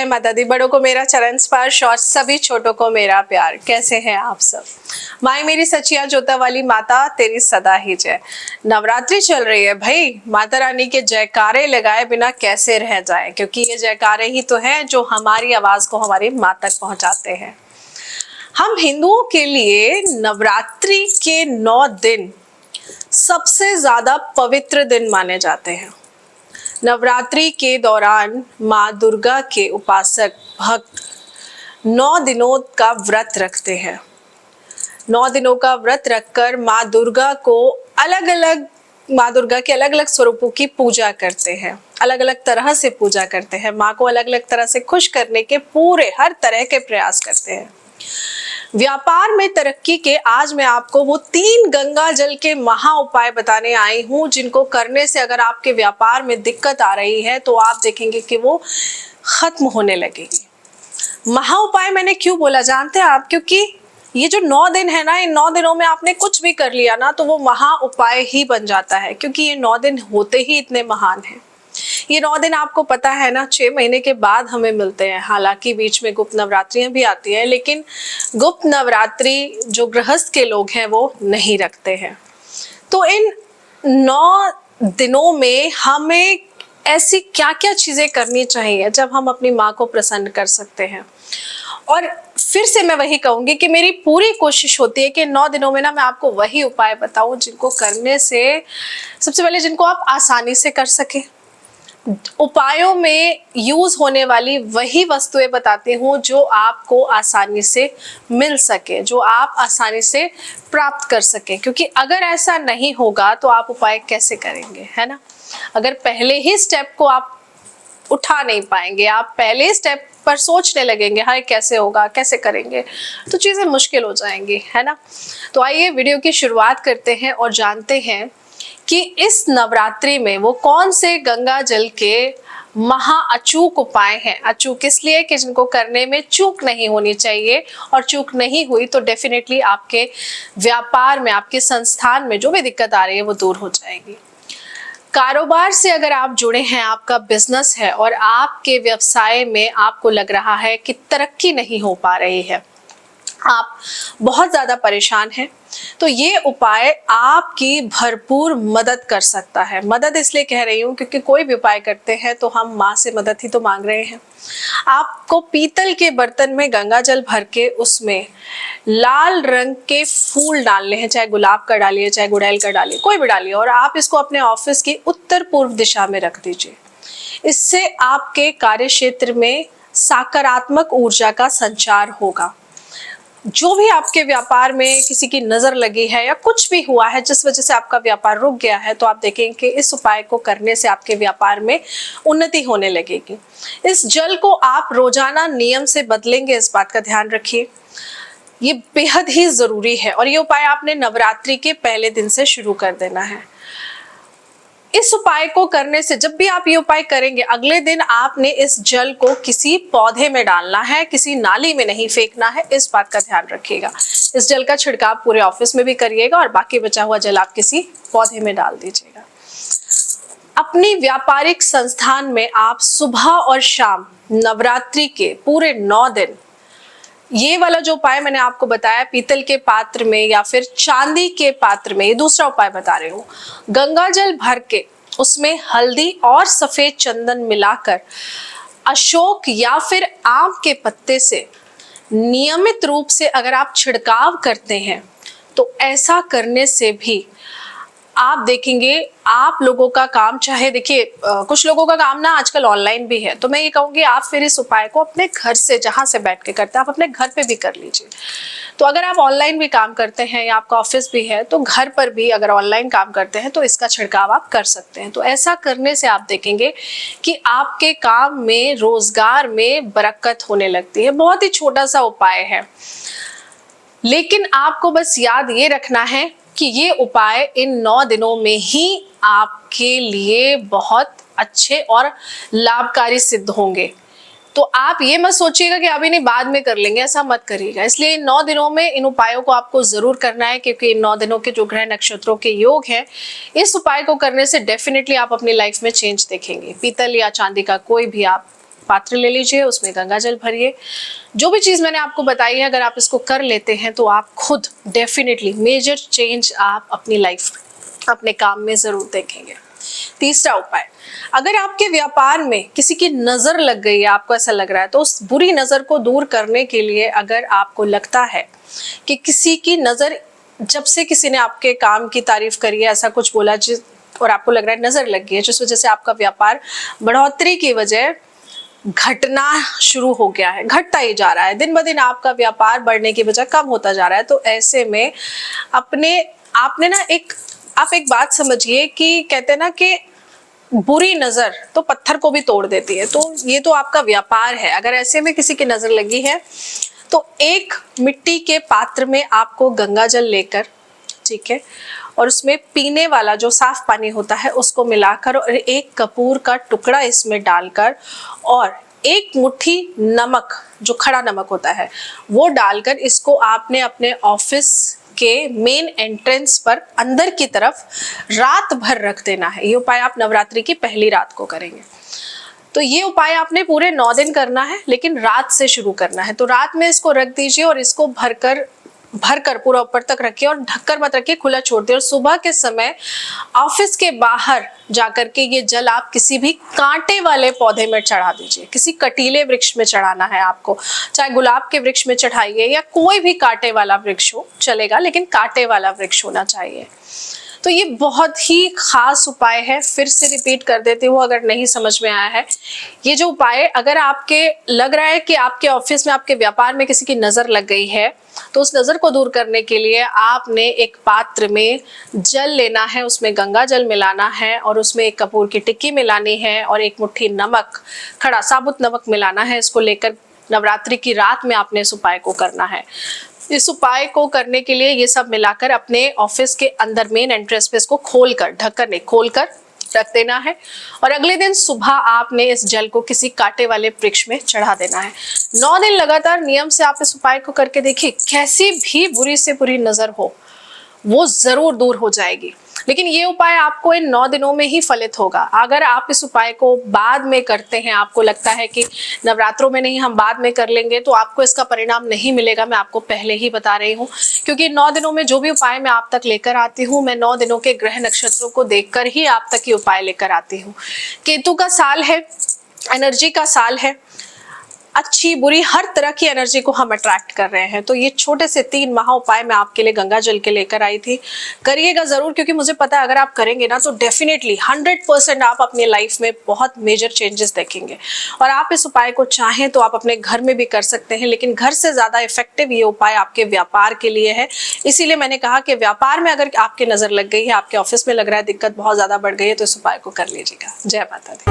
माता दी। बड़ों को मेरा चरण स्पर्श और सभी छोटों को मेरा प्यार। कैसे हैं आप सब? माई मेरी सचिया जोता वाली माता तेरी सदा ही जय। नवरात्रि चल रही है भाई, माता रानी के जयकारे लगाए बिना कैसे रह जाए, क्योंकि ये जयकारे ही तो हैं जो हमारी आवाज को हमारी माँ तक पहुंचाते हैं। हम हिंदुओं के लिए नवरात्रि के 9 दिन सबसे ज्यादा पवित्र दिन माने जाते हैं। नवरात्रि के दौरान माँ दुर्गा के उपासक भक्त 9 दिनों का व्रत रखते हैं। 9 दिनों का व्रत रखकर माँ दुर्गा के अलग अलग स्वरूपों की पूजा करते हैं, अलग अलग तरह से पूजा करते हैं। माँ को अलग अलग तरह से खुश करने के पूरे हर तरह के प्रयास करते हैं। व्यापार में तरक्की के आज मैं आपको वो 3 गंगा जल के महा उपाय बताने आई हूं, जिनको करने से अगर आपके व्यापार में दिक्कत आ रही है तो आप देखेंगे कि वो खत्म होने लगेगी। महा उपाय मैंने क्यों बोला जानते हैं आप? क्योंकि ये जो 9 दिन है ना, इन 9 दिनों में आपने कुछ भी कर लिया ना तो वो महा उपाय ही बन जाता है, क्योंकि ये 9 दिन होते ही इतने महान हैं। ये 9 दिन आपको पता है ना, 6 महीने के बाद हमें मिलते हैं। हालांकि बीच में गुप्त नवरात्रियां भी आती हैं, लेकिन गुप्त नवरात्रि जो गृहस्थ के लोग हैं वो नहीं रखते हैं। तो इन 9 दिनों में हमें ऐसी क्या क्या चीजें करनी चाहिए जब हम अपनी माँ को प्रसन्न कर सकते हैं। और फिर से मैं वही कहूंगी कि मेरी पूरी कोशिश होती है कि 9 दिनों में ना मैं आपको वही उपाय बताऊं जिनको करने से, सबसे पहले जिनको आप आसानी से कर सके। उपायों में यूज होने वाली वही वस्तुएं बताती हूँ जो आपको आसानी से मिल सके, जो आप आसानी से प्राप्त कर सके। क्योंकि अगर ऐसा नहीं होगा तो आप उपाय कैसे करेंगे, है ना? अगर पहले ही स्टेप को आप उठा नहीं पाएंगे, आप पहले स्टेप पर सोचने लगेंगे हाय कैसे होगा, कैसे करेंगे, तो चीजें मुश्किल हो जाएंगी, है ना? तो आइए वीडियो की शुरुआत करते हैं और जानते हैं कि इस नवरात्रि में वो कौन से गंगा जल के महा अचूक उपाय हैं। अचूक इसलिए कि जिनको करने में चूक नहीं होनी चाहिए, और चूक नहीं हुई तो डेफिनेटली आपके व्यापार में, आपके संस्थान में जो भी दिक्कत आ रही है वो दूर हो जाएगी। कारोबार से अगर आप जुड़े हैं, आपका बिजनेस है और आपके व्यवसाय में आपको लग रहा है कि तरक्की नहीं हो पा रही है, आप बहुत ज्यादा परेशान हैं, तो ये उपाय आपकी भरपूर मदद कर सकता है। मदद इसलिए कह रही हूँ क्योंकि कोई भी उपाय करते हैं तो हम माँ से मदद ही तो मांग रहे हैं। आपको पीतल के बर्तन में गंगा जल भर के उसमें लाल रंग के फूल डालने हैं, चाहे गुलाब का डालिए, चाहे गुड़ैल का डालिए, कोई भी डालिए, और आप इसको अपने ऑफिस की उत्तर पूर्व दिशा में रख दीजिए। इससे आपके कार्य क्षेत्र में सकारात्मक ऊर्जा का संचार होगा। जो भी आपके व्यापार में किसी की नजर लगी है या कुछ भी हुआ है जिस वजह से आपका व्यापार रुक गया है, तो आप देखेंगे कि इस उपाय को करने से आपके व्यापार में उन्नति होने लगेगी। इस जल को आप रोजाना नियम से बदलेंगे, इस बात का ध्यान रखिए। ये बेहद ही जरूरी है और ये उपाय आपने नवरात्रि के पहले दिन से शुरू कर देना है। इस उपाय को करने से, जब भी आप ये उपाय करेंगे, अगले दिन आपने इस जल को किसी पौधे में डालना है, किसी नाली में नहीं फेंकना है, इस बात का ध्यान रखिएगा। इस जल का छिड़काव पूरे ऑफिस में भी करिएगा और बाकी बचा हुआ जल आप किसी पौधे में डाल दीजिएगा। अपनी व्यापारिक संस्थान में आप सुबह और शाम नवरात्रि के पूरे 9 दिन ये वाला जो उपाय मैंने आपको बताया, पीतल के पात्र में या फिर चांदी के पात्र में, ये दूसरा उपाय बता रही हूँ, गंगा जल भर के उसमें हल्दी और सफेद चंदन मिलाकर अशोक या फिर आम के पत्ते से नियमित रूप से अगर आप छिड़काव करते हैं तो ऐसा करने से भी आप देखेंगे आप लोगों का काम, चाहे देखिए कुछ लोगों का काम ना आजकल ऑनलाइन भी है, तो मैं ये कहूँगी आप फिर इस उपाय को अपने घर से, जहाँ से बैठ के करते हैं, आप अपने घर पे भी कर लीजिए। तो अगर आप ऑनलाइन भी काम करते हैं या आपका ऑफिस भी है, तो घर पर भी अगर ऑनलाइन काम करते हैं तो इसका छिड़काव आप कर सकते हैं। तो ऐसा करने से आप देखेंगे कि आपके काम में, रोजगार में बरकत होने लगती है। बहुत ही छोटा सा उपाय है, लेकिन आपको बस याद ये रखना है कि ये उपाय इन 9 दिनों में ही आपके लिए बहुत अच्छे और लाभकारी सिद्ध होंगे। तो आप ये मत सोचिएगा कि अभी नहीं बाद में कर लेंगे, ऐसा मत करिएगा। इसलिए इन 9 दिनों में इन उपायों को आपको जरूर करना है, क्योंकि इन 9 दिनों के जो ग्रह नक्षत्रों के योग हैं, इस उपाय को करने से डेफिनेटली आप अपनी लाइफ में चेंज देखेंगे। पीतल या चांदी का कोई भी आप पात्र ले लीजिए, उसमें गंगा जल भरिए। जो भी चीज़ मैंने आपको बताई है, अगर आप इसको कर लेते हैं तो आप खुद डेफिनेटली मेजर चेंज आप अपनी लाइफ में, अपने काम में ज़रूर देखेंगे। तीसरा उपाय, अगर आपके व्यापार में किसी की नज़र लग गई है, आपको ऐसा लग रहा है, तो उस बुरी नज़र को दूर करने के लिए अगर आपको लगता है कि किसी की नज़र, जब से किसी ने आपके काम की तारीफ करी है, ऐसा कुछ बोला जिस और आपको लग रहा है नज़र लग गई है, जिस वजह से आपका व्यापार बढ़ोतरी की वजह घटना शुरू हो गया है, घटता ही जा रहा है, दिन ब दिन आपका व्यापार बढ़ने की बजाय कम होता जा रहा है, तो ऐसे में आप एक बात समझिए कि कहते हैं ना कि बुरी नजर तो पत्थर को भी तोड़ देती है। तो ये तो आपका व्यापार है, अगर ऐसे में किसी की नजर लगी है तो एक मिट्टी के पात्र में आपको गंगा जल लेकर, ठीक है, और उसमें पीने वाला जो साफ पानी होता है उसको मिलाकर और एक कपूर का टुकड़ा इसमें डालकर और एक मुट्ठी नमक, जो खड़ा नमक होता है, वो डालकर इसको आपने अपने ऑफिस के मेन एंट्रेंस पर अंदर की तरफ रात भर रख देना है। ये उपाय आप नवरात्रि की पहली रात को करेंगे। तो ये उपाय आपने पूरे 9 दिन करना है, लेकिन रात से शुरू करना है। तो रात में इसको रख दीजिए और इसको भरकर पूरा ऊपर तक रखिए और ढककर मत रखिए, खुला छोड़ दिए। और सुबह के समय ऑफिस के बाहर जाकर के ये जल आप किसी भी कांटे वाले पौधे में चढ़ा दीजिए। किसी कटीले वृक्ष में चढ़ाना है आपको, चाहे गुलाब के वृक्ष में चढ़ाइए या कोई भी कांटे वाला वृक्ष हो चलेगा, लेकिन कांटे वाला वृक्ष होना चाहिए। तो ये बहुत ही खास उपाय है, फिर से रिपीट कर देती हूँ अगर नहीं समझ में आया है। ये जो उपाय, अगर आपके लग रहा है कि आपके ऑफिस में, आपके व्यापार में किसी की नजर लग गई है, तो उस नजर को दूर करने के लिए आपने एक पात्र में जल लेना है, उसमें गंगा जल मिलाना है और उसमें एक कपूर की टिक्की मिलानी है और एक मुट्ठी नमक, खड़ा साबुत नमक मिलाना है। इसको लेकर नवरात्रि की रात में आपने इस उपाय को करना है। इस उपाय को करने के लिए ये सब मिलाकर अपने ऑफिस के अंदर मेन एंट्रेंस पे इसको खोलकर, ढककर नहीं, खोलकर रख देना है और अगले दिन सुबह आपने इस जल को किसी कांटे वाले वृक्ष में चढ़ा देना है। 9 दिन लगातार नियम से आप इस उपाय को करके देखिए, कैसी भी बुरी से बुरी नजर हो वो जरूर दूर हो जाएगी। लेकिन ये उपाय आपको इन 9 दिनों में ही फलित होगा। अगर आप इस उपाय को बाद में करते हैं, आपको लगता है कि नवरात्रों में नहीं, हम बाद में कर लेंगे, तो आपको इसका परिणाम नहीं मिलेगा। मैं आपको पहले ही बता रही हूँ, क्योंकि 9 दिनों में जो भी उपाय मैं आप तक लेकर आती हूँ, मैं 9 दिनों के ग्रह नक्षत्रों को देखकर ही आप तक ये उपाय लेकर आती हूँ। केतु का साल है, एनर्जी का साल है, अच्छी बुरी हर तरह की एनर्जी को हम अट्रैक्ट कर रहे हैं। तो ये छोटे से 3 महा उपाय मैं आपके लिए गंगा जल के लेकर आई थी। करिएगा जरूर, क्योंकि मुझे पता है अगर आप करेंगे ना तो डेफिनेटली 100% आप अपनी लाइफ में बहुत मेजर चेंजेस देखेंगे। और आप इस उपाय को चाहें तो आप अपने घर में भी कर सकते हैं, लेकिन घर से ज्यादा इफेक्टिव ये उपाय आपके व्यापार के लिए है। इसीलिए मैंने कहा कि व्यापार में अगर आपके नजर लग गई है, आपके ऑफिस में लग रहा है दिक्कत बहुत ज्यादा बढ़ गई है, तो इस उपाय को कर लीजिएगा। जय माता दी।